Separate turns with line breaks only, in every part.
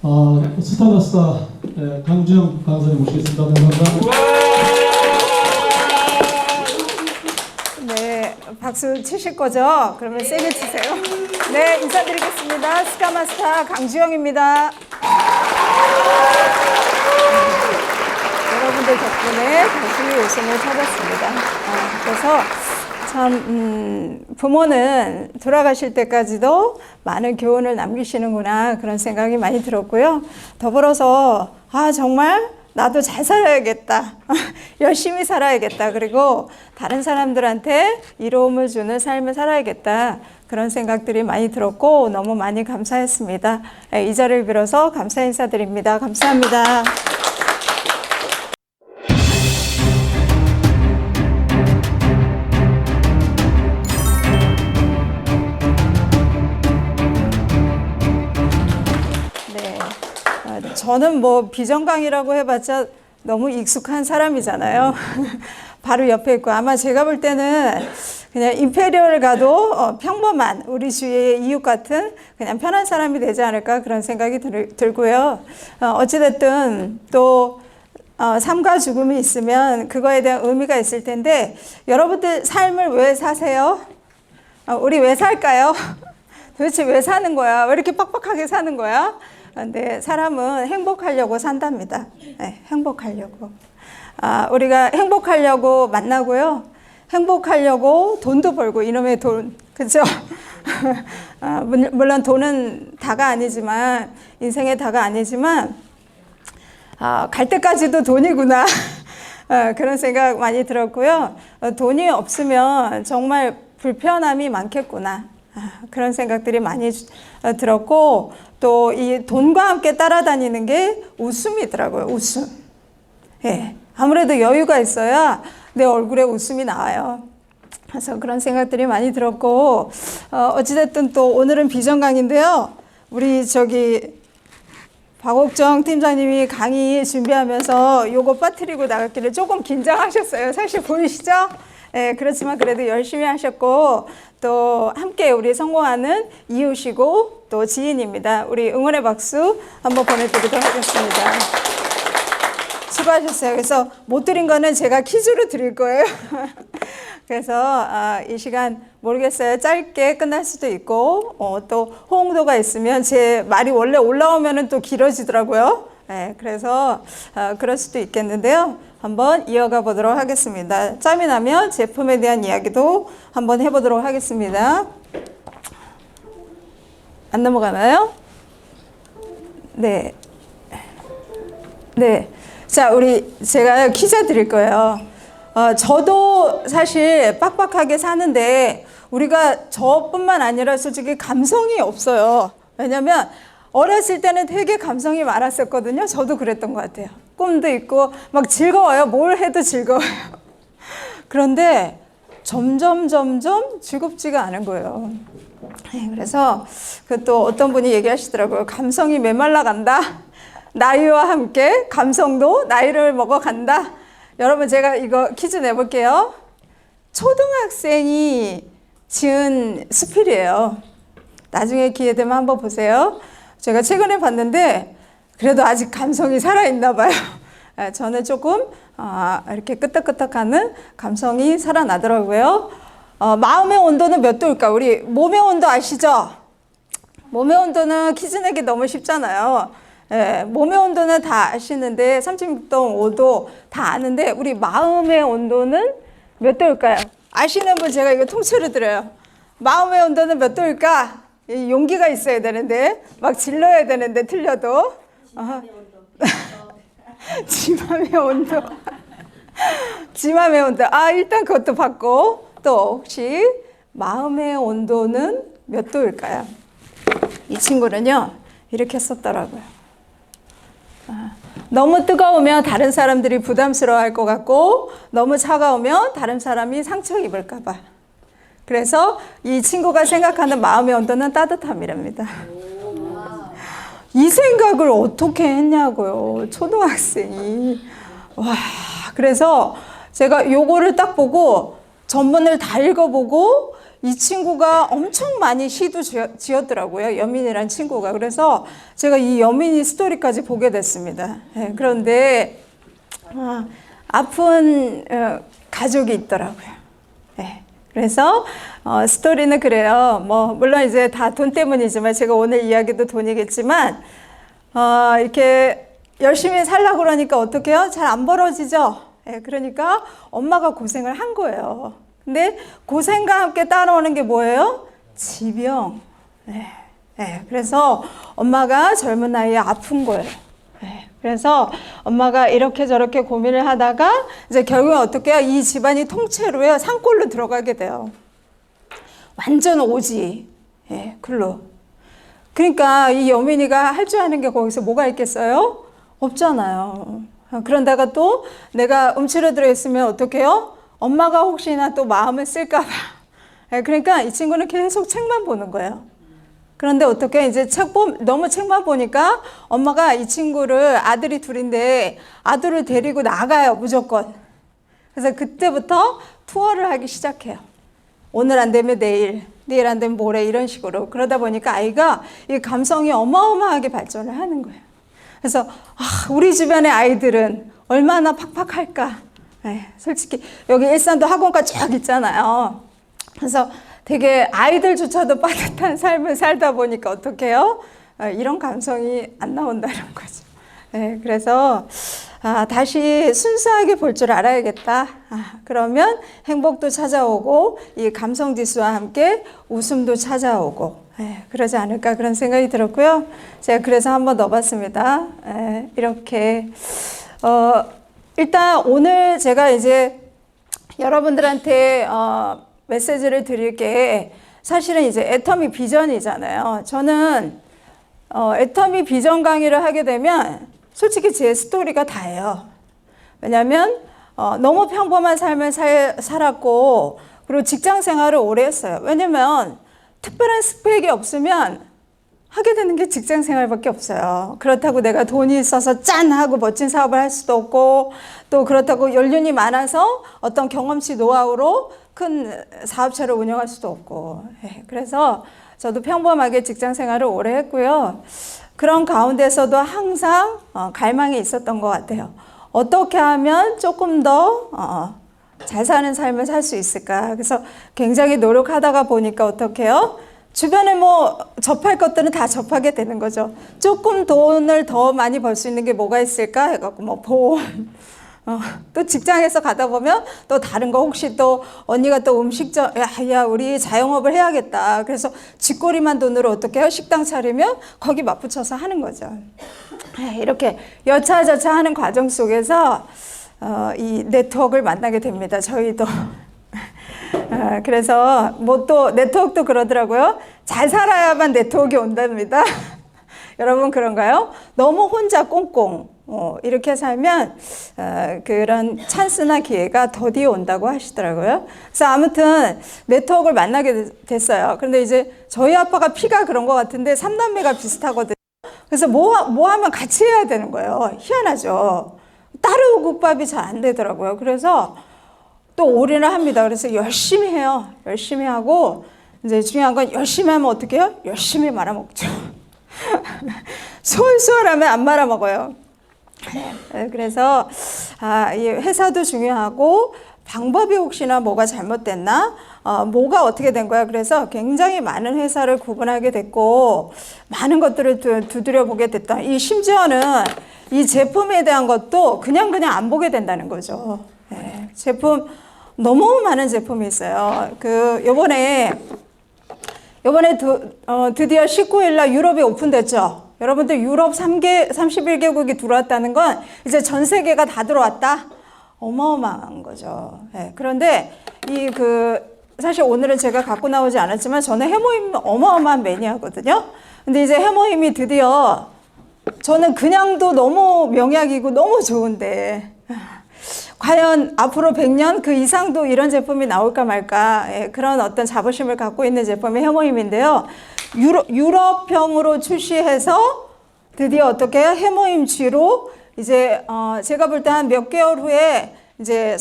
스타더스타 강주영 강사님 모시겠습니다. 감사합니다.
네, 박수 치실 거죠? 그러면 세게 치세요. 네, 인사드리겠습니다. 스카마스타 강주영입니다. 여러분들 덕분에 다시 웃음을 찾았습니다. 그래서 참 부모는 돌아가실 때까지도 많은 교훈을 남기시는구나 그런 생각이 많이 들었고요. 더불어서 정말 나도 잘 살아야겠다. 열심히 살아야겠다. 그리고 다른 사람들한테 이로움을 주는 삶을 살아야겠다. 그런 생각들이 많이 들었고 너무 많이 감사했습니다. 이 자리를 빌어서 감사 인사드립니다. 감사합니다. 저는 뭐 비전강이라고 해봤자 너무 익숙한 사람이잖아요. 바로 옆에 있고 아마 제가 볼 때는 그냥 임페리얼 가도 평범한 우리 주위의 이웃 같은 그냥 편한 사람이 되지 않을까 그런 생각이 들고요. 어찌됐든 또 삶과 죽음이 있으면 그거에 대한 의미가 있을 텐데 여러분들 삶을 왜 사세요? 우리 왜 살까요? 도대체 왜 사는 거야? 왜 이렇게 빡빡하게 사는 거야? 근데 사람은 행복하려고 산답니다. 네, 행복하려고. 우리가 행복하려고 만나고요. 행복하려고 돈도 벌고 이놈의 돈, 그렇죠? 물론 돈은 다가 아니지만 인생의 다가 아니지만 갈 때까지도 돈이구나. 그런 생각 많이 들었고요. 돈이 없으면 정말 불편함이 많겠구나. 그런 생각들이 많이 들었고 또 이 돈과 함께 따라다니는 게 웃음이더라고요. 웃음. 예, 아무래도 여유가 있어야 내 얼굴에 웃음이 나와요. 그래서 그런 생각들이 많이 들었고 어찌됐든 또 오늘은 비전강인데요. 우리 박옥정 팀장님이 강의 준비하면서 요거 빠뜨리고 나갔길래 조금 긴장하셨어요. 사실 보이시죠? 네, 그렇지만 그래도 열심히 하셨고 또 함께 우리 성공하는 이웃이고 또 지인입니다. 우리 응원의 박수 한번 보내드리도록 하겠습니다. 수고하셨어요. 그래서 못 드린 거는 제가 퀴즈로 드릴 거예요. 그래서 이 시간 모르겠어요. 짧게 끝날 수도 있고 또 호응도가 있으면 제 말이 원래 올라오면은 또 길어지더라고요. 네, 그래서 그럴 수도 있겠는데요. 한번 이어가 보도록 하겠습니다. 짬이 나면 제품에 대한 이야기도 한번 해보도록 하겠습니다. 안 넘어가나요? 네. 네. 자, 제가 퀴즈 드릴 거예요. 저도 사실 빡빡하게 사는데 우리가 저뿐만 아니라 솔직히 감성이 없어요. 왜냐면 어렸을 때는 되게 감성이 많았었거든요. 저도 그랬던 것 같아요. 꿈도 있고 막 즐거워요. 뭘 해도 즐거워요. 그런데 점점 즐겁지가 않은 거예요. 그래서 또 어떤 분이 얘기하시더라고요. 감성이 메말라 간다. 나이와 함께 감성도 나이를 먹어간다. 여러분 제가 이거 퀴즈 내볼게요. 초등학생이 지은 수필이에요. 나중에 기회 되면 한번 보세요. 제가 최근에 봤는데 그래도 아직 감성이 살아있나 봐요. 저는 조금 이렇게 끄떡끄떡하는 감성이 살아나더라고요. 마음의 온도는 몇 도일까? 우리 몸의 온도 아시죠? 몸의 온도는 퀴즈 내기 너무 쉽잖아요. 몸의 온도는 다 아시는데 36도, 5도 다 아는데 우리 마음의 온도는 몇 도일까요? 아시는 분 제가 이거 통째로 드려요. 마음의 온도는 몇 도일까? 용기가 있어야 되는데 막 질러야 되는데 틀려도 지맘의 온도 지맘의 온도 일단 그것도 받고 또 혹시 마음의 온도는 몇 도일까요? 이 친구는요 이렇게 썼더라고요. 너무 뜨거우면 다른 사람들이 부담스러워할 것 같고 너무 차가우면 다른 사람이 상처 입을까 봐. 그래서 이 친구가 생각하는 마음의 온도는 따뜻함이랍니다. 이 생각을 어떻게 했냐고요. 초등학생이. 와, 그래서 제가 요거를 딱 보고 전문을 다 읽어보고 이 친구가 엄청 많이 시도 지었더라고요. 여민이란 친구가. 그래서 제가 이 여민이 스토리까지 보게 됐습니다. 예, 그런데 아픈 가족이 있더라고요. 예, 그래서 스토리는 그래요. 뭐 물론 이제 다 돈 때문이지만 제가 오늘 이야기도 돈이겠지만 이렇게 열심히 살려고 그러니까 어떻게 해요? 잘 안 벌어지죠. 예, 그러니까 엄마가 고생을 한 거예요. 근데 고생과 함께 따라오는 게 뭐예요? 지병. 네. 네. 그래서 엄마가 젊은 나이에 아픈 거예요. 네. 그래서 엄마가 이렇게 저렇게 고민을 하다가 이제 결국에 어떻게 해요? 이 집안이 통째로요 산골로 들어가게 돼요. 완전 오지. 네. 글로. 그러니까 이 여민이가 할 줄 아는 게 거기서 뭐가 있겠어요? 없잖아요. 그런다가 또 내가 움츠러들어 있으면 어떻게 해요? 엄마가 혹시나 또 마음을 쓸까봐. 그러니까 이 친구는 계속 책만 보는 거예요. 그런데 어떻게 이제 너무 책만 보니까 엄마가 이 친구를 아들이 둘인데 아들을 데리고 나가요, 무조건. 그래서 그때부터 투어를 하기 시작해요. 오늘 안 되면 내일, 내일 안 되면 모레 이런 식으로. 그러다 보니까 아이가 이 감성이 어마어마하게 발전을 하는 거예요. 그래서 우리 주변의 아이들은 얼마나 팍팍할까. 네, 솔직히 여기 일산도 학원가 쫙 있잖아요. 그래서 되게 아이들조차도 빠듯한 삶을 살다 보니까 어떻게 해요? 이런 감성이 안 나온다는 거죠. 네, 그래서 다시 순수하게 볼 줄 알아야겠다. 그러면 행복도 찾아오고 이 감성지수와 함께 웃음도 찾아오고 그러지 않을까 그런 생각이 들었고요. 제가 그래서 한번 넣어봤습니다. 이렇게 일단 오늘 제가 이제 여러분들한테 메시지를 드릴 게 사실은 이제 애터미 비전이잖아요. 저는 애터미 비전 강의를 하게 되면 솔직히 제 스토리가 다예요. 왜냐하면 너무 평범한 삶을 살았고 그리고 직장 생활을 오래 했어요. 왜냐면 특별한 스펙이 없으면 하게 되는 게 직장 생활밖에 없어요. 그렇다고 내가 돈이 있어서 짠 하고 멋진 사업을 할 수도 없고 또 그렇다고 연륜이 많아서 어떤 경험치 노하우로 큰 사업체를 운영할 수도 없고 그래서 저도 평범하게 직장 생활을 오래 했고요. 그런 가운데서도 항상 갈망이 있었던 것 같아요. 어떻게 하면 조금 더 잘 사는 삶을 살 수 있을까. 그래서 굉장히 노력하다가 보니까 어떻게 해요? 주변에 뭐 접할 것들은 다 접하게 되는 거죠. 조금 돈을 더 많이 벌 수 있는 게 뭐가 있을까 해갖고 뭐 보험, 또 직장에서 가다 보면 또 다른 거 혹시 또 언니가 또 음식점 야 우리 자영업을 해야겠다. 그래서 쥐꼬리만 돈으로 어떻게 해요? 식당 차리면 거기 맞붙여서 하는 거죠. 이렇게 여차저차 하는 과정 속에서 이 네트워크를 만나게 됩니다. 저희도. 그래서 뭐 또 네트워크도 그러더라고요. 잘 살아야만 네트워크가 온답니다. 여러분 그런가요? 너무 혼자 꽁꽁 이렇게 살면 그런 찬스나 기회가 더디어 온다고 하시더라고요. 그래서 아무튼 네트워크를 만나게 됐어요. 그런데 이제 저희 아빠가 피가 그런 것 같은데 3남매가 비슷하거든요. 그래서 뭐 하면 같이 해야 되는 거예요. 희한하죠. 따로 국밥이 잘 안 되더라고요. 그래서 또 올인을 합니다. 그래서 열심히 해요. 열심히 하고 이제 중요한 건 열심히 하면 어떻게 해요? 열심히 말아먹죠. 솔솔하면 안 말아먹어요. 그래서 이 회사도 중요하고 방법이 혹시나 뭐가 잘못됐나? 뭐가 어떻게 된 거야? 그래서 굉장히 많은 회사를 구분하게 됐고 많은 것들을 두드려 보게 됐다. 이 심지어는 이 제품에 대한 것도 그냥 안 보게 된다는 거죠. 제품 너무 많은 제품이 있어요. 요번에 드디어 19일 날 유럽이 오픈됐죠. 여러분들 유럽 31개국이 들어왔다는 건 이제 전 세계가 다 들어왔다? 어마어마한 거죠. 그런데 사실 오늘은 제가 갖고 나오지 않았지만 저는 해모임 어마어마한 매니아거든요. 근데 이제 해모임이 드디어 저는 그냥도 너무 명약이고 너무 좋은데 과연 앞으로 100년 그 이상도 이런 제품이 나올까 말까 그런 어떤 자부심을 갖고 있는 제품이 해모임인데요. 유럽형으로 출시해서 드디어 어떻게 해요? 해모임 G로 이제 제가 볼 때 한 몇 개월 후에 이제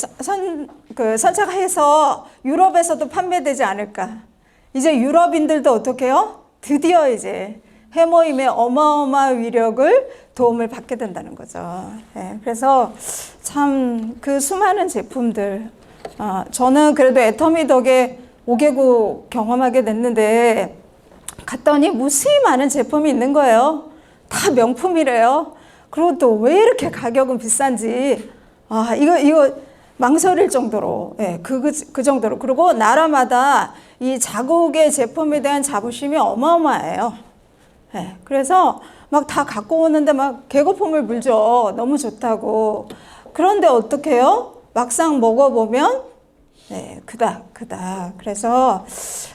선착해서 유럽에서도 판매되지 않을까. 이제 유럽인들도 어떻게 해요? 드디어 이제 해모임의 어마어마한 위력을 도움을 받게 된다는 거죠. 예, 그래서 참 그 수많은 제품들, 저는 그래도 애터미 덕에 5개국 경험하게 됐는데 갔더니 무수히 많은 제품이 있는 거예요. 다 명품이래요. 그리고 또 왜 이렇게 가격은 비싼지, 이거 망설일 정도로, 예, 그 정도로. 그리고 나라마다 이 자국의 제품에 대한 자부심이 어마어마해요. 예, 그래서 막 다 갖고 오는데 막 개거품을 불죠. 너무 좋다고. 그런데 어떻게 해요? 막상 먹어보면, 네, 그닥. 그래서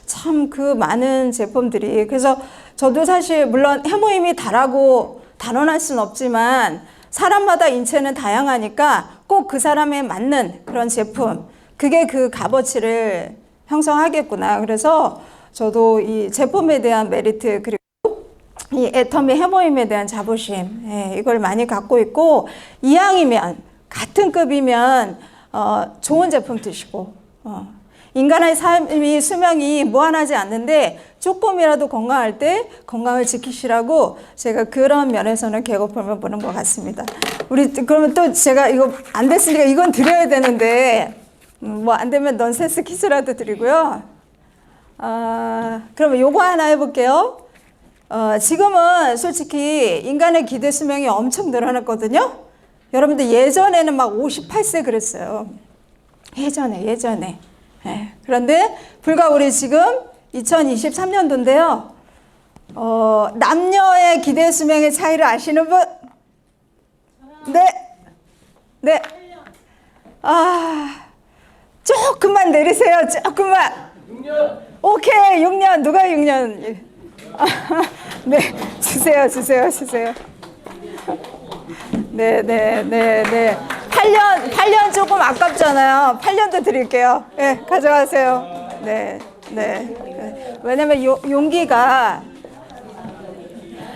참 그 많은 제품들이. 그래서 저도 사실 물론 해모임이 다라고 단언할 수는 없지만 사람마다 인체는 다양하니까 꼭 그 사람에 맞는 그런 제품, 그게 그 값어치를 형성하겠구나. 그래서 저도 이 제품에 대한 메리트, 그리고 이 애터미 해모임에 대한 자부심, 예, 이걸 많이 갖고 있고, 이왕이면 같은 급이면 좋은 제품 드시고, 인간의 삶이 수명이 무한하지 않는데 조금이라도 건강할 때 건강을 지키시라고 제가 그런 면에서는 개거품을 보는 것 같습니다. 우리 그러면 또 제가 이거 안 됐으니까 이건 드려야 되는데 뭐 안 되면 넌센스 퀴즈라도 드리고요. 그러면 요거 하나 해볼게요. 지금은 솔직히 인간의 기대 수명이 엄청 늘어났거든요. 여러분들 예전에는 막 58세 그랬어요. 예전에. 네. 그런데 불과 우리 지금 2023년도인데요. 남녀의 기대 수명의 차이를 아시는 분? 네. 조금만 내리세요. 조금만. 6년. 오케이, 6년. 누가 6년? 네, 주세요. 네. 8년 조금 아깝잖아요. 8년도 드릴게요. 네, 가져가세요. 네. 왜냐면 용기가,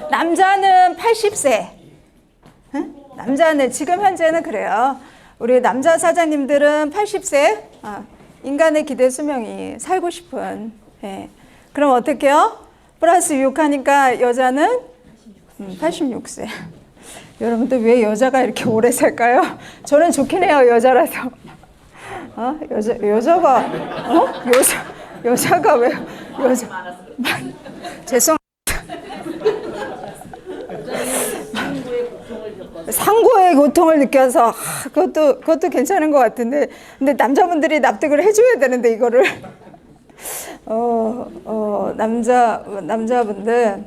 남자는 80세. 응? 남자는, 지금 현재는 그래요. 우리 남자 사장님들은 80세, 인간의 기대 수명이 살고 싶은. 예. 그럼 어떻게 해요? 플러스 6 하니까 여자는 86세. 여러분들 왜 여자가 이렇게 오래 살까요? 저는 좋긴 해요, 여자라서. 여자가 왜, 죄송. 상고의 고통을 느껴서, 그것도 괜찮은 것 같은데, 근데 남자분들이 납득을 해줘야 되는데, 이거를. 남자분들.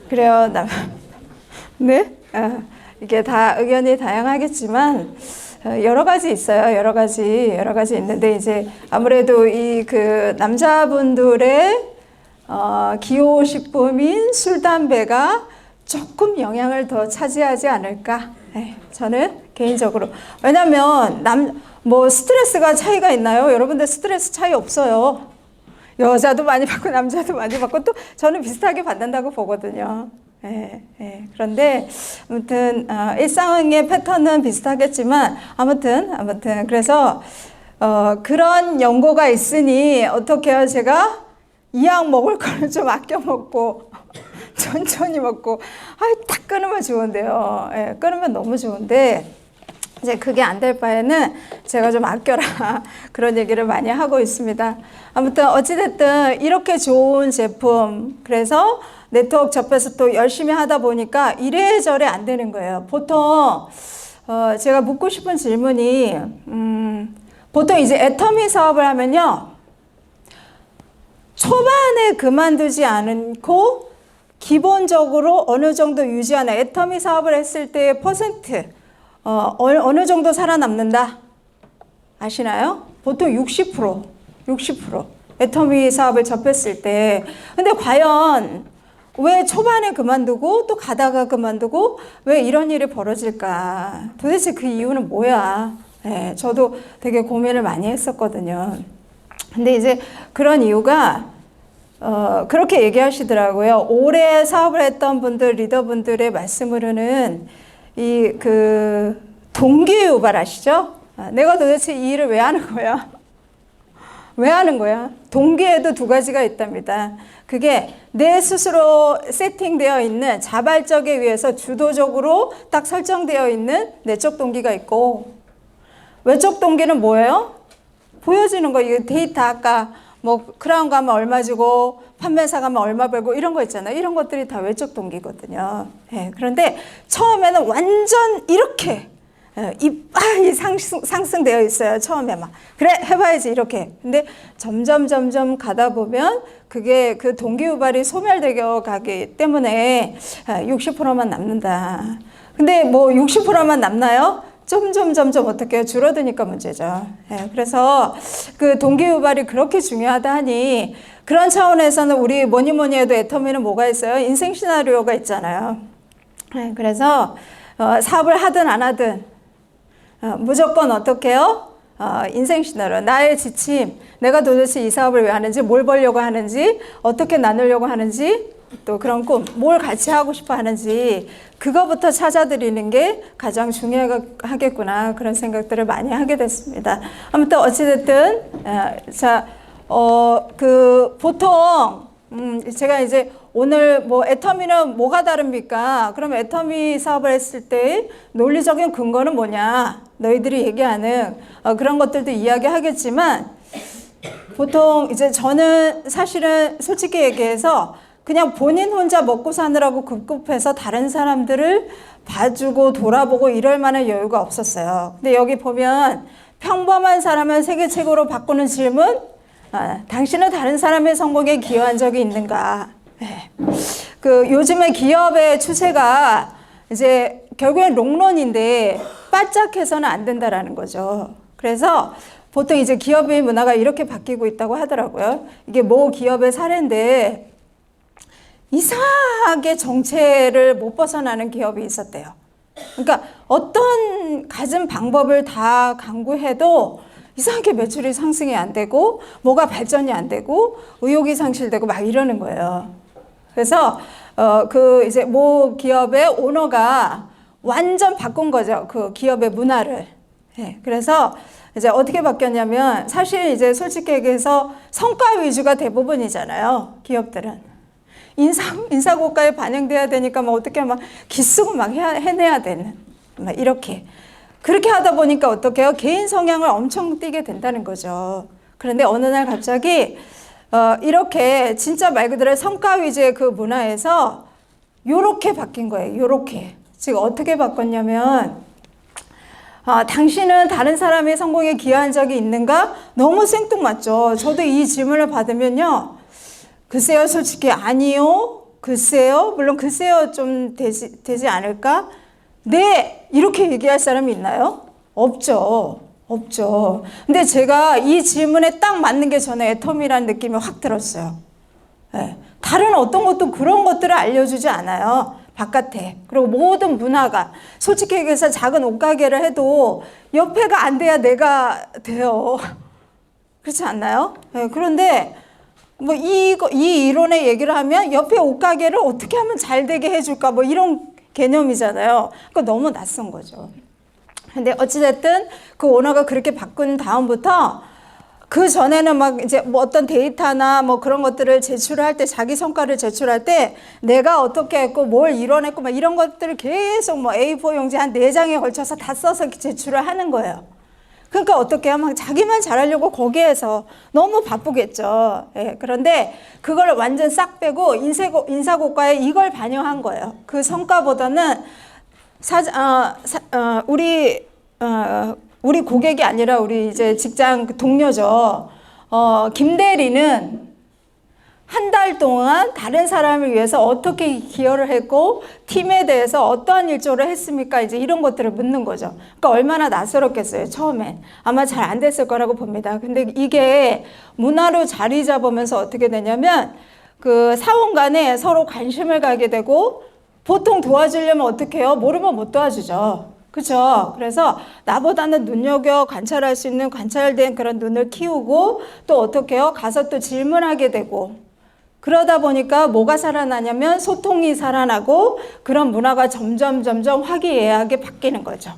그래요, 네? 이게 다 의견이 다양하겠지만, 여러 가지 있어요. 여러 가지 있는데, 이제 아무래도 이 그 남자분들의 기호식품인 술, 담배가 조금 영향을 더 차지하지 않을까? 저는 개인적으로. 왜냐면 스트레스가 차이가 있나요? 여러분들 스트레스 차이 없어요. 여자도 많이 받고 남자도 많이 받고 또 저는 비슷하게 받는다고 보거든요. 그런데 아무튼 일상의 패턴은 비슷하겠지만 아무튼 그래서 그런 연고가 있으니 어떻게 해요? 제가 이 약 먹을 거는 좀 아껴 먹고 천천히 먹고 딱 끊으면 좋은데요. 끊으면 너무 좋은데 이제 그게 안 될 바에는 제가 좀 아껴라 그런 얘기를 많이 하고 있습니다. 아무튼 어찌됐든 이렇게 좋은 제품, 그래서 네트워크 접해서 또 열심히 하다 보니까 이래저래 안 되는 거예요. 보통 제가 묻고 싶은 질문이 보통 이제 애터미 사업을 하면요, 초반에 그만두지 않고 기본적으로 어느 정도 유지하는, 애터미 사업을 했을 때의 퍼센트 어느 정도 살아남는다 아시나요? 보통 60% 애터미 사업을 접했을 때. 근데 과연 왜 초반에 그만두고 또 가다가 그만두고 왜 이런 일이 벌어질까? 도대체 그 이유는 뭐야? 저도 되게 고민을 많이 했었거든요. 근데 이제 그런 이유가 그렇게 얘기하시더라고요. 오래 사업을 했던 분들, 리더분들의 말씀으로는 이 동기유발 아시죠? 내가 도대체 이 일을 왜 하는 거야? 왜 하는 거야? 동기에도 두 가지가 있답니다. 그게 내 스스로 세팅되어 있는 자발적에 의해서 주도적으로 딱 설정되어 있는 내적 동기가 있고, 외적 동기는 뭐예요? 보여지는 거. 이거 데이터 아까 뭐 크라운 가면 얼마 주고 판매사 가면 얼마 벌고 이런 거 있잖아요. 이런 것들이 다 외적 동기거든요. 예, 그런데 처음에는 완전 이렇게 이빨이 상승되어 있어요. 처음에 막 그래 해봐야지 이렇게. 근데 점점 가다 보면 그게 그 동기유발이 소멸되어 가기 때문에 60%만 남는다. 근데 뭐 60%만 남나요? 점점 어떻게 해요? 줄어드니까 문제죠. 예, 그래서 그 동기유발이 그렇게 중요하다 하니 그런 차원에서는 우리 뭐니 해도 애터미는 뭐가 있어요? 인생 시나리오가 있잖아요. 예, 그래서 사업을 하든 안 하든 무조건 어떻게 해요? 인생 시나리오, 나의 지침, 내가 도대체 이 사업을 왜 하는지, 뭘 벌려고 하는지, 어떻게 나누려고 하는지, 또 그런 꿈, 뭘 같이 하고 싶어 하는지 그거부터 찾아드리는 게 가장 중요하겠구나 그런 생각들을 많이 하게 됐습니다. 아무튼 어찌됐든 보통 제가 이제 오늘 뭐 애터미는 뭐가 다릅니까? 그럼 애터미 사업을 했을 때 논리적인 근거는 뭐냐? 너희들이 얘기하는 그런 것들도 이야기하겠지만 보통 이제 저는 사실은 솔직히 얘기해서 그냥 본인 혼자 먹고 사느라고 급급해서 다른 사람들을 봐주고 돌아보고 이럴 만한 여유가 없었어요. 근데 여기 보면 평범한 사람을 세계 최고로 바꾸는 질문, 당신은 다른 사람의 성공에 기여한 적이 있는가? 네. 그 요즘에 기업의 추세가 이제 결국엔 롱런인데 바짝해서는 안 된다라는 거죠. 그래서 보통 이제 기업의 문화가 이렇게 바뀌고 있다고 하더라고요. 이게 모 기업의 사례인데 이상하게 정체를 못 벗어나는 기업이 있었대요. 그러니까 어떤 가진 방법을 다 강구해도 이상하게 매출이 상승이 안 되고 뭐가 발전이 안 되고 의욕이 상실되고 막 이러는 거예요. 그래서 그 이제 모 기업의 오너가 완전 바꾼 거죠. 그 기업의 문화를. 네, 그래서 이제 어떻게 바뀌었냐면 사실 이제 솔직히 얘기해서 성과 위주가 대부분이잖아요. 기업들은. 인사고과에 반영돼야 되니까 막 어떻게 막 기쓰고 막 해내야 되는 막 이렇게 그렇게 하다 보니까 어떻게 해요? 개인 성향을 엄청 띠게 된다는 거죠. 그런데 어느 날 갑자기 이렇게 진짜 말 그대로 성과 위주의 그 문화에서 요렇게 바뀐 거예요. 요렇게. 지금 어떻게 바꿨냐면 당신은 다른 사람의 성공에 기여한 적이 있는가? 너무 생뚱맞죠. 저도 이 질문을 받으면요. 글쎄요, 솔직히 아니요. 글쎄요. 물론 글쎄요 좀 되지 않을까? 네. 이렇게 얘기할 사람이 있나요? 없죠. 근데 제가 이 질문에 딱 맞는 게 저는 애터미라는 느낌이 확 들었어요. 네. 다른 어떤 것도 그런 것들을 알려주지 않아요. 바깥에. 그리고 모든 문화가 솔직히 얘기해서 작은 옷가게를 해도 옆에가 안 돼야 내가 돼요. 그렇지 않나요? 네. 그런데 뭐 이 이론의 얘기를 하면 옆에 옷가게를 어떻게 하면 잘 되게 해줄까 뭐 이런 개념이잖아요. 그러니까 너무 낯선 거죠. 근데 어찌됐든 그 오너가 그렇게 바꾼 다음부터 그 전에는 막 이제 뭐 어떤 데이터나 뭐 그런 것들을 제출할 때 자기 성과를 제출할 때 내가 어떻게 했고 뭘 이뤄냈고 막 이런 것들을 계속 뭐 A4 용지 한 4장에 걸쳐서 다 써서 제출을 하는 거예요. 그러니까 어떻게 하면 자기만 잘하려고 거기에서 너무 바쁘겠죠. 예, 그런데 그걸 완전 싹 빼고 인사고과에 이걸 반영한 거예요. 그 성과보다는 우리 고객이 아니라 우리 이제 직장 동료죠. 김 대리는 한 달 동안 다른 사람을 위해서 어떻게 기여를 했고 팀에 대해서 어떠한 일조를 했습니까? 이제 이런 것들을 묻는 거죠. 그러니까 얼마나 낯설었겠어요. 처음엔. 아마 잘 안 됐을 거라고 봅니다. 근데 이게 문화로 자리 잡으면서 어떻게 되냐면 그 사원 간에 서로 관심을 가게 되고 보통 도와주려면 어떻게 해요? 모르면 못 도와주죠. 그렇죠. 그래서 나보다는 눈여겨 관찰할 수 있는 관찰된 그런 눈을 키우고 또 어떻게 해요? 가서 또 질문하게 되고 그러다 보니까 뭐가 살아나냐면 소통이 살아나고 그런 문화가 점점 화기애애하게 바뀌는 거죠.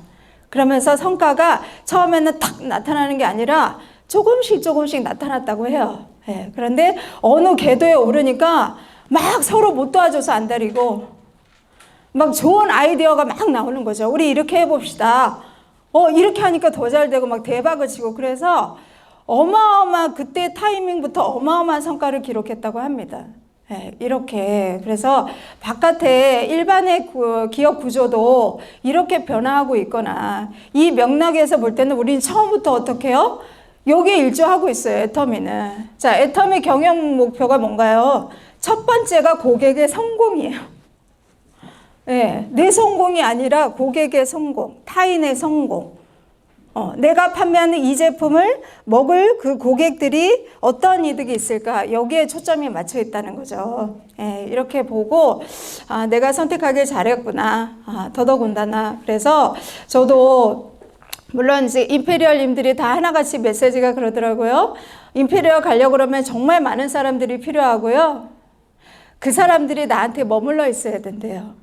그러면서 성과가 처음에는 탁 나타나는 게 아니라 조금씩 나타났다고 해요. 예, 그런데 어느 궤도에 오르니까 막 서로 못 도와줘서 안달이고 막 좋은 아이디어가 막 나오는 거죠. 우리 이렇게 해봅시다. 이렇게 하니까 더 잘 되고 막 대박을 치고 그래서 어마어마한 그때 타이밍부터 어마어마한 성과를 기록했다고 합니다. 예, 이렇게 그래서 바깥에 일반의 기업 구조도 이렇게 변화하고 있거나 이 맥락에서 볼 때는 우리는 처음부터 어떻게 해요? 여기에 일조하고 있어요. 애터미는. 자, 애터미 경영 목표가 뭔가요? 첫 번째가 고객의 성공이에요. 네, 내 성공이 아니라 고객의 성공, 타인의 성공. 내가 판매하는 이 제품을 먹을 그 고객들이 어떤 이득이 있을까? 여기에 초점이 맞춰 있다는 거죠. 예, 이렇게 보고, 내가 선택하길 잘했구나. 더더군다나. 그래서 저도, 물론 이제 임페리얼님들이 다 하나같이 메시지가 그러더라고요. 임페리얼 가려고 그러면 정말 많은 사람들이 필요하고요. 그 사람들이 나한테 머물러 있어야 된대요.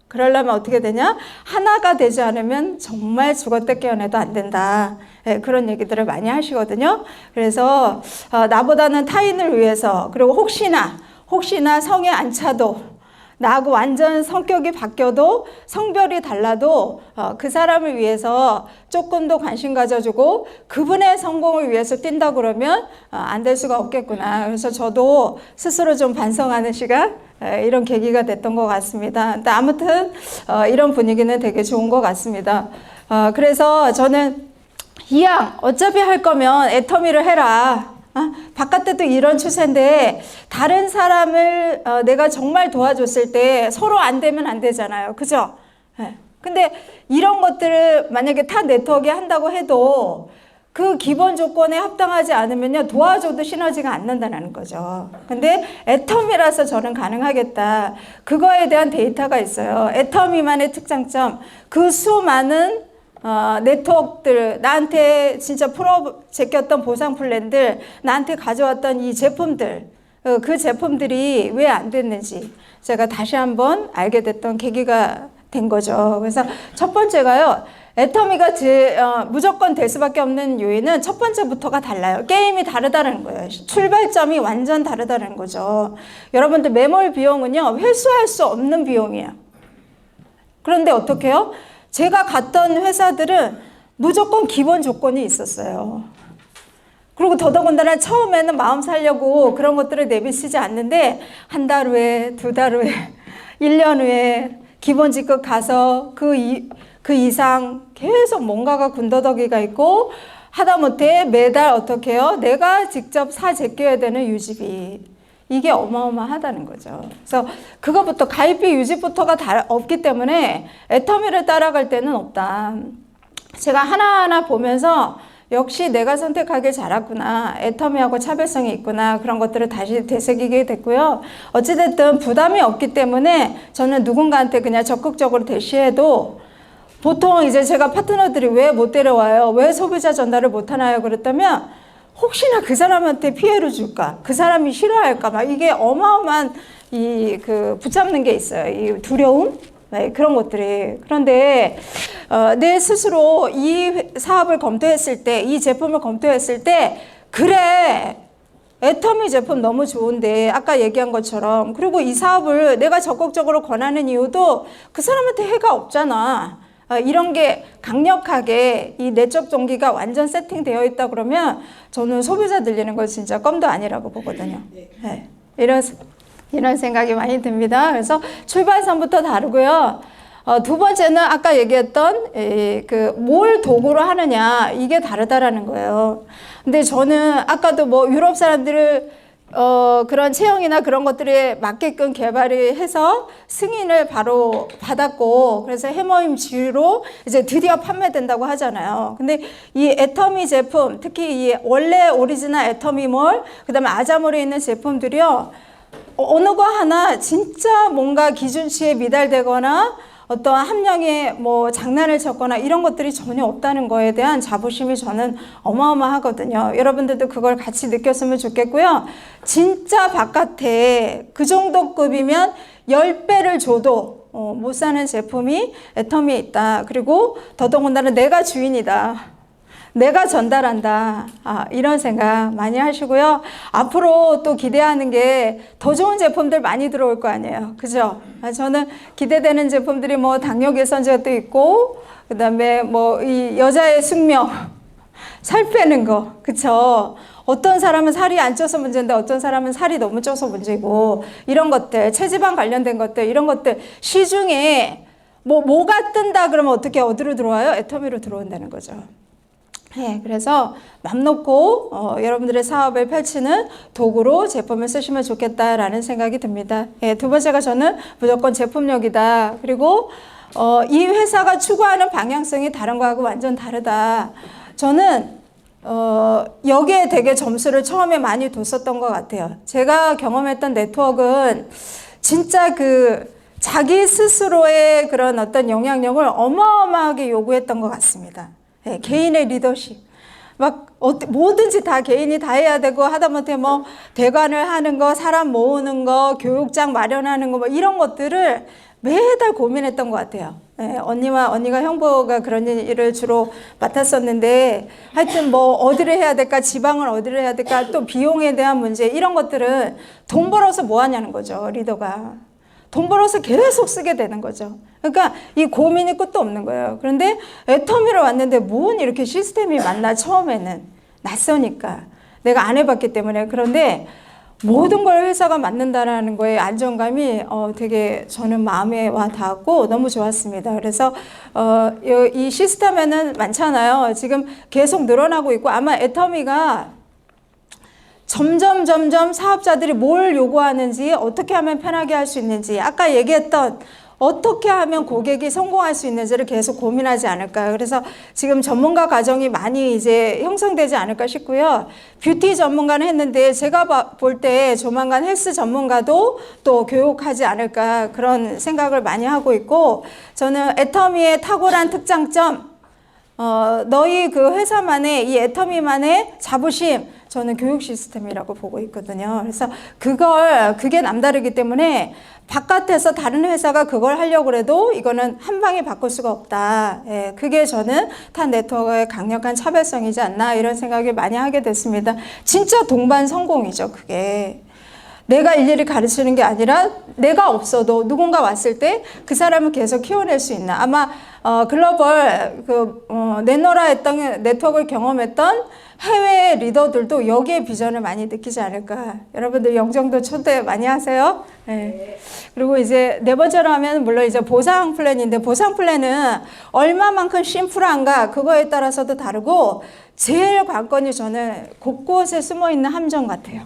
그러려면 어떻게 되냐? 하나가 되지 않으면 정말 죽었다 깨어나도 안 된다. 네, 그런 얘기들을 많이 하시거든요. 그래서 나보다는 타인을 위해서 그리고 혹시나 성에 안 차도 나하고 완전 성격이 바뀌어도 성별이 달라도 그 사람을 위해서 조금 더 관심 가져주고 그분의 성공을 위해서 뛴다 그러면 안 될 수가 없겠구나. 그래서 저도 스스로 좀 반성하는 시간 이런 계기가 됐던 것 같습니다. 근데 아무튼 이런 분위기는 되게 좋은 것 같습니다. 그래서 저는 이왕 어차피 할 거면 애터미를 해라. 바깥에도 이런 추세인데 다른 사람을 내가 정말 도와줬을 때 서로 안 되면 안 되잖아요. 그죠? 근데 이런 것들을 만약에 타 네트워크에 한다고 해도 그 기본 조건에 합당하지 않으면요 도와줘도 시너지가 안 난다는 거죠. 근데 애터미라서 저는 가능하겠다. 그거에 대한 데이터가 있어요. 애터미만의 특장점, 그 수많은 네트워크들, 나한테 진짜 제꼈던 보상 플랜들, 나한테 가져왔던 이 제품들, 그 제품들이 왜 안 됐는지 제가 다시 한번 알게 됐던 계기가 된 거죠. 그래서 첫 번째가요, 애터미가 무조건 될 수밖에 없는 요인은 첫 번째부터가 달라요. 게임이 다르다는 거예요. 출발점이 완전 다르다는 거죠. 여러분들 매몰 비용은요, 회수할 수 없는 비용이에요. 그런데 어떻게 해요? 제가 갔던 회사들은 무조건 기본 조건이 있었어요. 그리고 더더군다나 처음에는 마음 살려고 그런 것들을 내비치지 않는데 한 달 후에, 두 달 후에, 1년 후에 기본 직급 가서 그 이상 계속 뭔가가 군더더기가 있고 하다못해 매달 어떻게 해요? 내가 직접 제껴야 되는 유지비. 이게 어마어마하다는 거죠. 그래서 그거부터 가입비 유지부터가 없기 때문에 애터미를 따라갈 때는 없다. 제가 하나하나 보면서 역시 내가 선택하길 잘했구나. 애터미하고 차별성이 있구나. 그런 것들을 다시 되새기게 됐고요. 어찌됐든 부담이 없기 때문에 저는 누군가한테 그냥 적극적으로 대시해도 보통 이제 제가 파트너들이 왜 못 데려와요? 왜 소비자 전달을 못 하나요? 그랬다면 혹시나 그 사람한테 피해를 줄까? 그 사람이 싫어할까? 막 이게 어마어마한 붙잡는 게 있어요. 이 두려움? 네, 그런 것들이. 그런데, 내 스스로 이 사업을 검토했을 때, 이 제품을 검토했을 때, 그래! 애터미 제품 너무 좋은데, 아까 얘기한 것처럼. 그리고 이 사업을 내가 적극적으로 권하는 이유도 그 사람한테 해가 없잖아. 이런 게 강력하게 이 내적 동기가 완전 세팅되어 있다 그러면 저는 소비자 들리는 거 진짜 껌도 아니라고 보거든요. 네. 이런 생각이 많이 듭니다. 그래서 출발선부터 다르고요. 두 번째는 아까 얘기했던 뭘 도구로 하느냐 이게 다르다라는 거예요. 근데 저는 아까도 뭐 유럽 사람들을 그런 체형이나 그런 것들에 맞게끔 개발을 해서 승인을 바로 받았고, 그래서 해머임 지유로 이제 드디어 판매된다고 하잖아요. 근데 이 애터미 제품, 특히 이 원래 오리지널 애터미몰, 그 다음에 아자몰에 있는 제품들이요, 어느 거 하나 진짜 뭔가 기준치에 미달되거나 어떤 함량에 뭐 장난을 쳤거나 이런 것들이 전혀 없다는 거에 대한 자부심이 저는 어마어마하거든요. 여러분들도 그걸 같이 느꼈으면 좋겠고요. 진짜 바깥에 그 정도 급이면 10배를 줘도 못 사는 제품이 애터미에 있다. 그리고 더더군다나 내가 주인이다. 내가 전달한다. 이런 생각 많이 하시고요. 앞으로 또 기대하는 게 더 좋은 제품들 많이 들어올 거 아니에요. 그죠? 저는 기대되는 제품들이 뭐 당뇨 개선제도 있고, 그 다음에 뭐 이 여자의 숙명, 살 빼는 거. 그쵸? 어떤 사람은 살이 안 쪄서 문제인데 어떤 사람은 살이 너무 쪄서 문제고, 이런 것들, 체지방 관련된 것들, 이런 것들, 시중에 뭐가 뜬다 그러면 어디로 들어와요? 애터미로 들어온다는 거죠. 네, 그래서 맘 놓고 여러분들의 사업을 펼치는 도구로 제품을 쓰시면 좋겠다라는 생각이 듭니다. 네, 두 번째가 저는 무조건 제품력이다. 그리고 이 회사가 추구하는 방향성이 다른 거하고 완전 다르다. 저는 여기에 되게 점수를 처음에 많이 뒀었던 것 같아요. 제가 경험했던 네트워크는 진짜 자기 스스로의 그런 어떤 영향력을 어마어마하게 요구했던 것 같습니다. 네, 개인의 리더십. 뭐든지 다 개인이 다 해야 되고, 하다못해 뭐, 대관을 하는 거, 사람 모으는 거, 교육장 마련하는 거, 뭐, 이런 것들을 매달 고민했던 것 같아요. 네, 언니가 형부가 그런 일을 주로 맡았었는데, 하여튼 뭐, 어디를 해야 될까, 지방을 어디를 해야 될까, 또 비용에 대한 문제, 이런 것들은 돈 벌어서 뭐 하냐는 거죠, 리더가. 돈 벌어서 계속 쓰게 되는 거죠. 그러니까 이 고민이 끝도 없는 거예요. 그런데 애터미로 왔는데 뭔 이렇게 시스템이 많나, 처음에는. 낯서니까. 내가 안 해봤기 때문에. 그런데 모든 걸 회사가 맡는다라는 거에 안정감이 되게 저는 마음에 와 닿았고 너무 좋았습니다. 그래서 이 시스템에는 많잖아요. 지금 계속 늘어나고 있고, 아마 애터미가 점점 사업자들이 뭘 요구하는지, 어떻게 하면 편하게 할 수 있는지, 아까 얘기했던 어떻게 하면 고객이 성공할 수 있는지를 계속 고민하지 않을까요? 그래서 지금 전문가 과정이 많이 이제 형성되지 않을까 싶고요. 뷰티 전문가는 했는데 제가 볼 때 조만간 헬스 전문가도 또 교육하지 않을까, 그런 생각을 많이 하고 있고, 저는 애터미의 탁월한 특장점, 너희 그 회사만의, 이 애터미만의 자부심, 저는 교육 시스템이라고 보고 있거든요. 그래서 그게 남다르기 때문에 바깥에서 다른 회사가 그걸 하려고 해도 이거는 한 방에 바꿀 수가 없다. 예, 그게 저는 타 네트워크의 강력한 차별성이지 않나, 이런 생각을 많이 하게 됐습니다. 진짜 동반 성공이죠, 그게. 내가 일일이 가르치는 게 아니라 내가 없어도 누군가 왔을 때 그 사람을 계속 키워낼 수 있는, 아마 글로벌 내노라 했던 네트워크를 경험했던 해외 리더들도 여기에 비전을 많이 느끼지 않을까. 여러분들 영정도 초대 많이 하세요. 네. 그리고 이제 네 번째로 하면 물론 이제 보상 플랜인데, 보상 플랜은 얼마만큼 심플한가 그거에 따라서도 다르고, 제일 관건이 저는 곳곳에 숨어 있는 함정 같아요.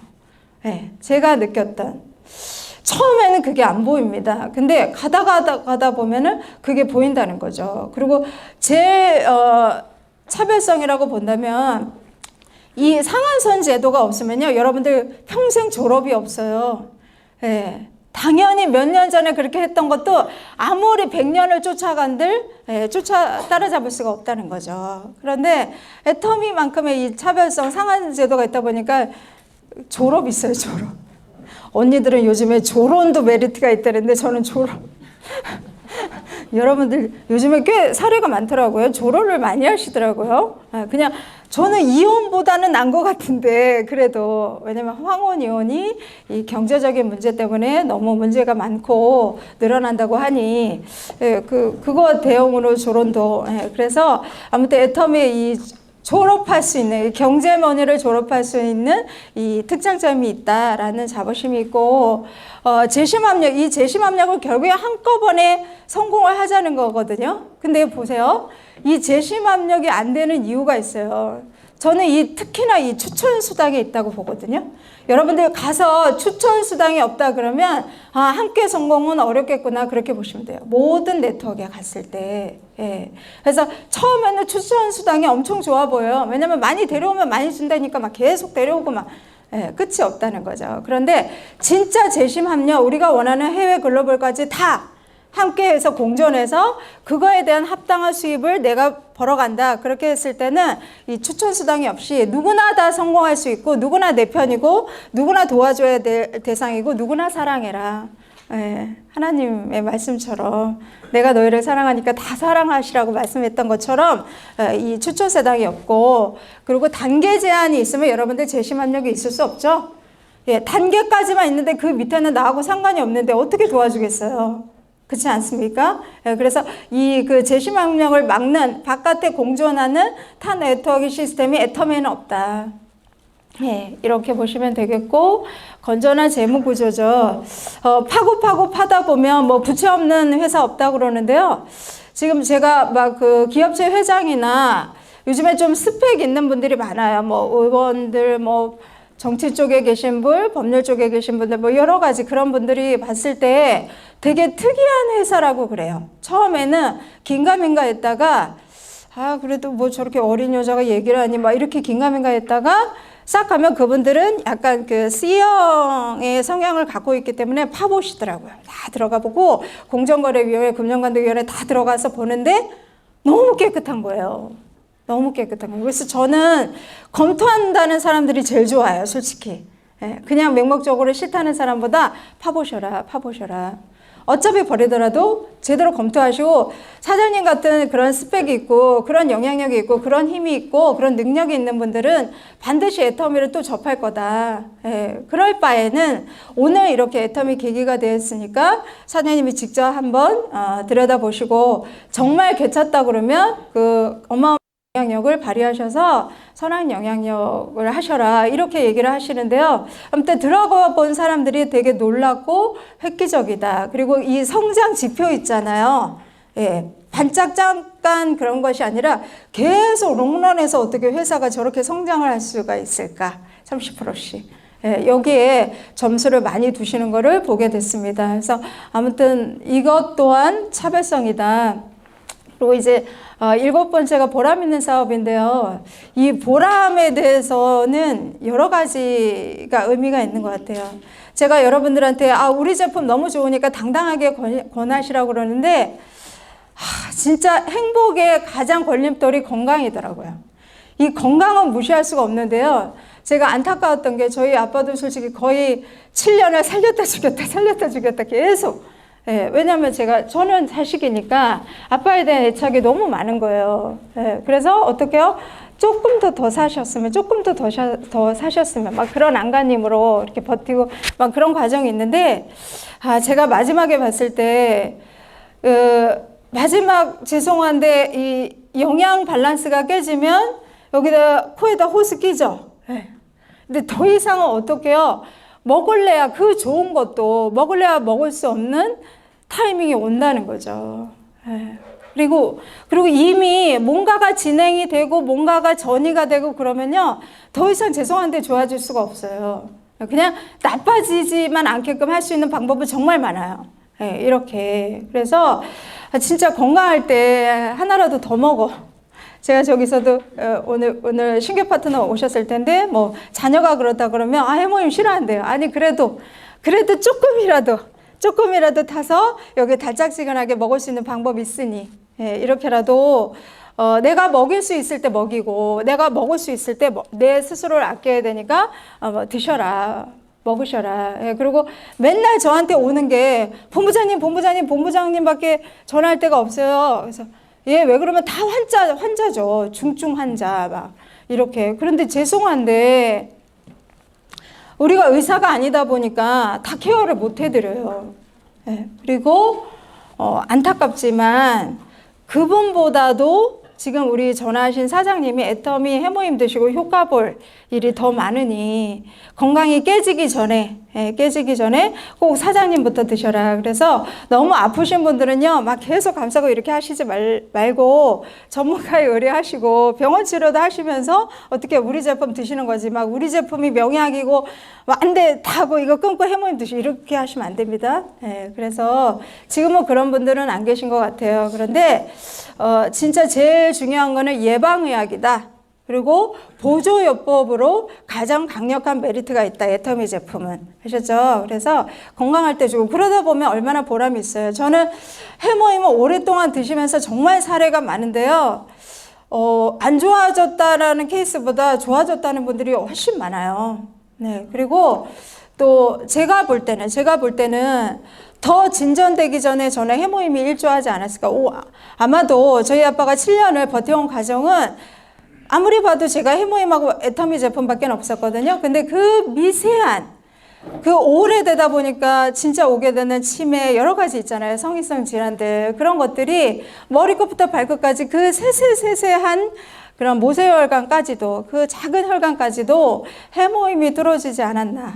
네, 제가 느꼈던. 처음에는 그게 안 보입니다. 근데 가다 보면은 그게 보인다는 거죠. 그리고 제일 차별성이라고 본다면, 이 상한선 제도가 없으면요, 여러분들 평생 졸업이 없어요. 예. 당연히 몇 년 전에 그렇게 했던 것도 아무리 100년을 쫓아간들 따라잡을 수가 없다는 거죠. 그런데 애터미만큼의 이 차별성, 상한 제도가 있다 보니까 졸업 있어요, 졸업. 언니들은 요즘에 조론도 메리트가 있다는데 저는 조론. 여러분들 요즘에 꽤 사례가 많더라고요. 조론을 많이 하시더라고요. 그냥 저는 이혼보다는 난 것 같은데, 그래도 왜냐면 황혼 이혼이 이 경제적인 문제 때문에 너무 문제가 많고 늘어난다고 하니, 그거 대응으로 조론도. 그래서 아무튼 애터미의 이 졸업할 수 있는, 경제머니를 졸업할 수 있는 이 특장점이 있다라는 자부심이 있고, 재심압력, 이 재심압력을 결국에 한꺼번에 성공을 하자는 거거든요. 근데 보세요. 이 재심압력이 안 되는 이유가 있어요. 저는 특히나 이 추천 수당이 있다고 보거든요. 여러분들 가서 추천 수당이 없다 그러면, 함께 성공은 어렵겠구나, 그렇게 보시면 돼요. 모든 네트워크에 갔을 때. 예. 그래서 처음에는 추천 수당이 엄청 좋아 보여요. 왜냐면 많이 데려오면 많이 준다니까 막 계속 데려오고 막, 끝이 없다는 거죠. 그런데 진짜 재심 합력, 우리가 원하는 해외 글로벌까지 다 함께 해서 공존해서 그거에 대한 합당한 수입을 내가 벌어간다. 그렇게 했을 때는 이 추천 수당이 없이 누구나 다 성공할 수 있고, 누구나 내 편이고, 누구나 도와줘야 될 대상이고, 누구나 사랑해라. 예, 하나님의 말씀처럼 내가 너희를 사랑하니까 다 사랑하시라고 말씀했던 것처럼 이 추초세당이 없고, 그리고 단계 제한이 있으면 여러분들 재심 압력이 있을 수 없죠. 예, 단계까지만 있는데 그 밑에는 나하고 상관이 없는데 어떻게 도와주겠어요? 그렇지 않습니까? 예, 그래서 이 그 재심 압력을 막는 바깥에 공존하는 타 네트워크 시스템이 애터미에는 없다. 예, 이렇게 보시면 되겠고, 건전한 재무 구조죠. 파고 파다 보면 뭐 부채 없는 회사 없다고 그러는데요. 지금 제가 막 그 기업체 회장이나 요즘에 좀 스펙 있는 분들이 많아요. 뭐 의원들, 뭐 정치 쪽에 계신 분, 법률 쪽에 계신 분들, 뭐 여러 가지 그런 분들이 봤을 때 되게 특이한 회사라고 그래요. 처음에는 긴가민가 했다가, 아, 그래도 뭐 저렇게 어린 여자가 얘기를 하니 막 이렇게 긴가민가 했다가 싹 가면 그분들은 약간 그 C형의 성향을 갖고 있기 때문에 파보시더라고요. 다 들어가 보고 공정거래위원회, 금융감독위원회 다 들어가서 보는데 너무 깨끗한 거예요. 너무 깨끗한 거예요. 그래서 저는 검토한다는 사람들이 제일 좋아요, 솔직히. 그냥 맹목적으로 싫다는 사람보다 파보셔라, 파보셔라. 어차피 버리더라도 제대로 검토하시고, 사장님 같은 그런 스펙이 있고 그런 영향력이 있고 그런 힘이 있고 그런 능력이 있는 분들은 반드시 애터미를 또 접할 거다. 그럴 바에는 오늘 이렇게 애터미 계기가 되었으니까 사장님이 직접 한번 들여다보시고 정말 괜찮다 그러면 그 어마어마한 영향력을 발휘하셔서 선한 영향력을 하셔라, 이렇게 얘기를 하시는데요. 아무튼 들어가 본 사람들이 되게 놀랍고 획기적이다. 그리고 이 성장 지표 있잖아요. 예, 반짝 잠깐 그런 것이 아니라 계속 롱런해서 어떻게 회사가 저렇게 성장을 할 수가 있을까? 30%씩. 예, 여기에 점수를 많이 두시는 것을 보게 됐습니다. 그래서 아무튼 이것 또한 차별성이다. 그리고 이제 7번째가 보람 있는 사업인데요. 이 보람에 대해서는 여러 가지가 의미가 있는 것 같아요. 제가 여러분들한테 우리 제품 너무 좋으니까 당당하게 권하시라고 그러는데, 진짜 행복의 가장 걸림돌이 건강이더라고요. 이 건강은 무시할 수가 없는데요. 제가 안타까웠던 게 저희 아빠도 솔직히 거의 7년을 살렸다 죽였다 계속. 예, 왜냐면 저는 자식이니까 아빠에 대한 애착이 너무 많은 거예요. 예, 그래서 어떻게요? 조금 더 사셨으면, 더 사셨으면, 막 그런 안간힘으로 이렇게 버티고 막 그런 과정이 있는데, 제가 마지막에 봤을 때, 마지막 죄송한데 이 영양 밸런스가 깨지면 여기다 코에다 호스 끼죠. 예. 근데 더 이상은 어떡해요? 먹을래야 그 좋은 것도 먹을래야 먹을 수 없는 타이밍이 온다는 거죠. 그리고 이미 뭔가가 진행이 되고 뭔가가 전이가 되고 그러면요, 더 이상 죄송한데 좋아질 수가 없어요. 그냥 나빠지지만 않게끔 할 수 있는 방법은 정말 많아요. 이렇게. 그래서 진짜 건강할 때 하나라도 더 먹어. 제가 저기서도 오늘 신규 파트너 오셨을 텐데, 뭐 자녀가 그렇다 그러면 해모임 싫어한대요. 아니 그래도 조금이라도 타서 여기 달짝지근하게 먹을 수 있는 방법이 있으니, 이렇게라도 내가 먹일 수 있을 때 먹이고 내가 먹을 수 있을 때 내 스스로를 아껴야 되니까 드셔라, 먹으셔라. 그리고 맨날 저한테 오는 게 본부장님밖에 전화할 데가 없어요. 그래서 왜 그러면 다 환자죠. 중증 환자 막 이렇게. 그런데 죄송한데 우리가 의사가 아니다 보니까 다 케어를 못 해드려요. 그리고 안타깝지만 그분보다도 지금 우리 전화하신 사장님이 애터미 해모임 드시고 효과 볼 일이 더 많으니 건강이 깨지기 전에 꼭 사장님부터 드셔라. 그래서 너무 아프신 분들은요, 막 계속 감싸고 이렇게 하시지 말고 전문가에 의뢰하시고 병원 치료도 하시면서 어떻게 우리 제품 드시는 거지, 막 우리 제품이 명약이고 안 돼 다고 이거 끊고 해모임 드시고 이렇게 하시면 안 됩니다. 그래서 지금은 그런 분들은 안 계신 것 같아요. 그런데 진짜 제일 중요한 거는 예방의학이다. 그리고 보조요법으로 가장 강력한 메리트가 있다, 애터미 제품은. 아셨죠? 그래서 건강할 때 주고 그러다 보면 얼마나 보람이 있어요. 저는 해모임을 오랫동안 드시면서 정말 사례가 많은데요. 안 좋아졌다라는 케이스보다 좋아졌다는 분들이 훨씬 많아요. 네. 그리고 또 제가 볼 때는 더 진전되기 전에 저는 해모임이 일조하지 않았을까. 아마도 저희 아빠가 7년을 버텨온 과정은 아무리 봐도 제가 해모임하고 애터미 제품밖에 없었거든요. 근데 그 미세한, 그 오래되다 보니까 진짜 오게 되는 치매 여러 가지 있잖아요. 성인성 질환들. 그런 것들이 머리끝부터 발끝까지 그 세세한 그런 모세혈관까지도, 그 작은 혈관까지도 해모임이 뚫어지지 않았나,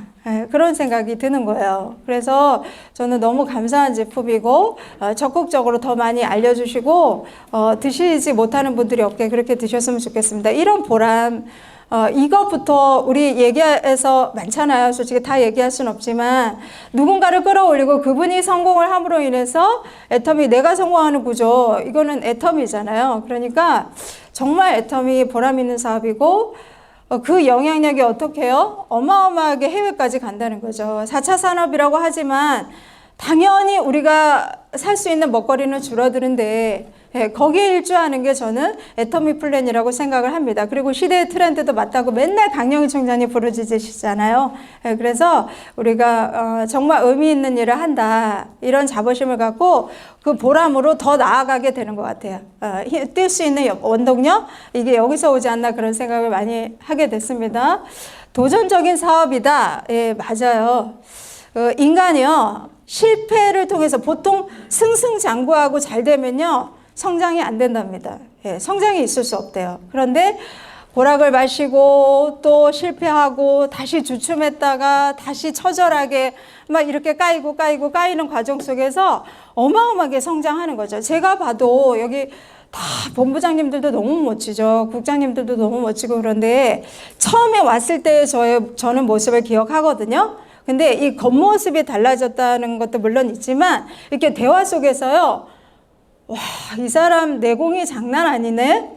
그런 생각이 드는 거예요. 그래서 저는 너무 감사한 제품이고 적극적으로 더 많이 알려주시고 드시지 못하는 분들이 없게 그렇게 드셨으면 좋겠습니다. 이런 보람, 이것부터 우리 얘기해서 많잖아요. 솔직히 다 얘기할 수는 없지만 누군가를 끌어올리고 그분이 성공을 함으로 인해서 애터미, 내가 성공하는 구조, 이거는 애터미잖아요. 그러니까 정말 애터미 보람 있는 사업이고 그 영향력이 어떻게 해요? 어마어마하게 해외까지 간다는 거죠. 4차 산업이라고 하지만 당연히 우리가 살 수 있는 먹거리는 줄어드는데 거기에 일조하는 게 저는 애터미 플랜이라고 생각을 합니다. 그리고 시대의 트렌드도 맞다고 맨날 강영희 총장이 부르짖으시잖아요. 그래서 우리가 정말 의미 있는 일을 한다, 이런 자부심을 갖고 그 보람으로 더 나아가게 되는 것 같아요. 뛸 수 있는 원동력, 이게 여기서 오지 않나, 그런 생각을 많이 하게 됐습니다. 도전적인 사업이다. 예, 맞아요. 인간이요, 실패를 통해서 보통 승승장구하고 잘 되면요 성장이 안 된답니다. 예, 성장이 있을 수 없대요. 그런데 고락을 마시고 또 실패하고 다시 주춤했다가 다시 처절하게 막 이렇게 까이는 과정 속에서 어마어마하게 성장하는 거죠. 제가 봐도 여기 다 본부장님들도 너무 멋지죠. 국장님들도 너무 멋지고, 그런데 처음에 왔을 때 저는 모습을 기억하거든요. 근데 이 겉모습이 달라졌다는 것도 물론 있지만 이렇게 대화 속에서요, 와, 이 사람 내공이 장난 아니네?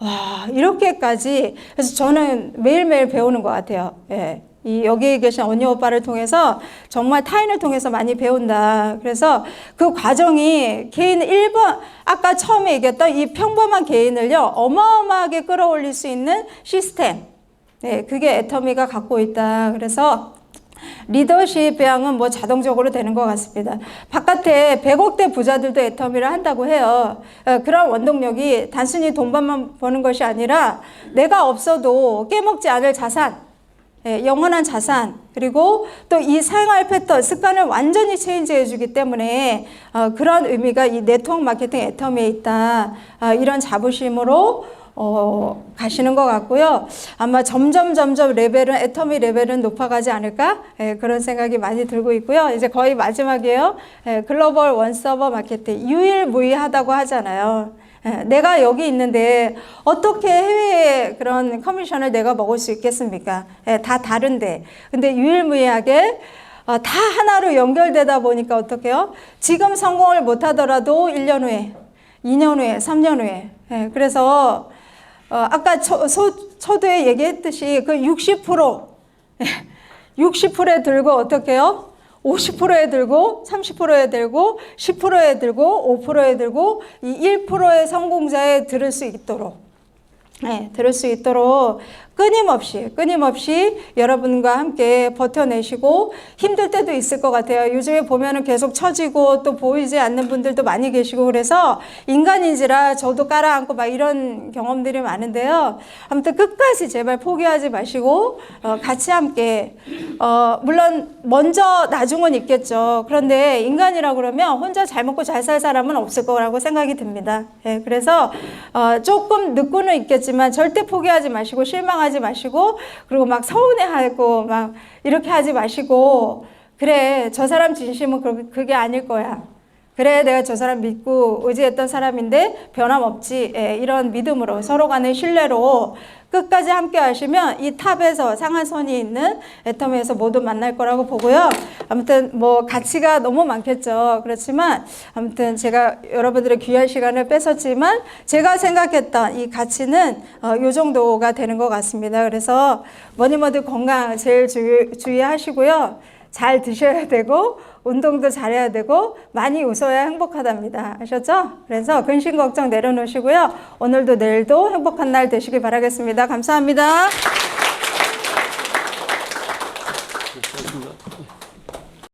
와, 이렇게까지. 그래서 저는 매일매일 배우는 것 같아요. 예. 여기 계신 언니 오빠를 통해서 정말 타인을 통해서 많이 배운다. 그래서 그 과정이 개인 1번, 아까 처음에 얘기했던 이 평범한 개인을요, 어마어마하게 끌어올릴 수 있는 시스템. 네, 그게 애터미가 갖고 있다. 그래서 리더십 배양은 뭐 자동적으로 되는 것 같습니다. 바깥에 100억대 부자들도 애터미를 한다고 해요. 그런 원동력이 단순히 돈만 버는 것이 아니라 내가 없어도 깨먹지 않을 자산, 영원한 자산, 그리고 또 이 생활 패턴, 습관을 완전히 체인지해 주기 때문에 그런 의미가 이 네트워크 마케팅 애터미에 있다. 이런 자부심으로 가시는 것 같고요. 아마 점점 레벨은, 애터미 레벨은 높아가지 않을까? 그런 생각이 많이 들고 있고요. 이제 거의 마지막이에요. 글로벌 원서버 마케팅. 유일무이하다고 하잖아요. 내가 여기 있는데 어떻게 해외에 그런 커미션을 내가 먹을 수 있겠습니까? 다 다른데. 근데 유일무이하게 다 하나로 연결되다 보니까 어떡해요? 지금 성공을 못하더라도 1년 후에, 2년 후에, 3년 후에. 그래서 아까 초두에 얘기했듯이 그 60%에 들고 어떻게 해요? 50%에 들고 30%에 들고 10%에 들고 5%에 들고 이 1%의 성공자에 들을 수 있도록, 들을 수 있도록 끊임없이 여러분과 함께 버텨내시고, 힘들 때도 있을 것 같아요. 요즘에 보면은 계속 처지고 또 보이지 않는 분들도 많이 계시고, 그래서 인간인지라 저도 깔아앉고 막 이런 경험들이 많은데요. 아무튼 끝까지 제발 포기하지 마시고 같이 함께, 물론 먼저 나중은 있겠죠. 그런데 인간이라고 그러면 혼자 잘 먹고 잘 살 사람은 없을 거라고 생각이 듭니다. 그래서 조금 늦고는 있겠지만 절대 포기하지 마시고 실망하지 마시고, 그리고 막 서운해하고 막 이렇게 하지 마시고, 그래, 저 사람 진심은 그게 아닐 거야. 그래, 내가 저 사람 믿고 의지했던 사람인데 변함없지. 이런 믿음으로, 서로 간의 신뢰로 끝까지 함께 하시면 이 탑에서 상한선이 있는 애터미에서 모두 만날 거라고 보고요. 아무튼 뭐 가치가 너무 많겠죠. 그렇지만 아무튼 제가 여러분들의 귀한 시간을 뺏었지만 제가 생각했던 이 가치는 요 정도가 되는 것 같습니다. 그래서 뭐니뭐니 건강 제일 주의하시고요. 잘 드셔야 되고 운동도 잘해야 되고 많이 웃어야 행복하답니다. 아셨죠? 그래서 근심 걱정 내려놓으시고요. 오늘도 내일도 행복한 날 되시길 바라겠습니다. 감사합니다.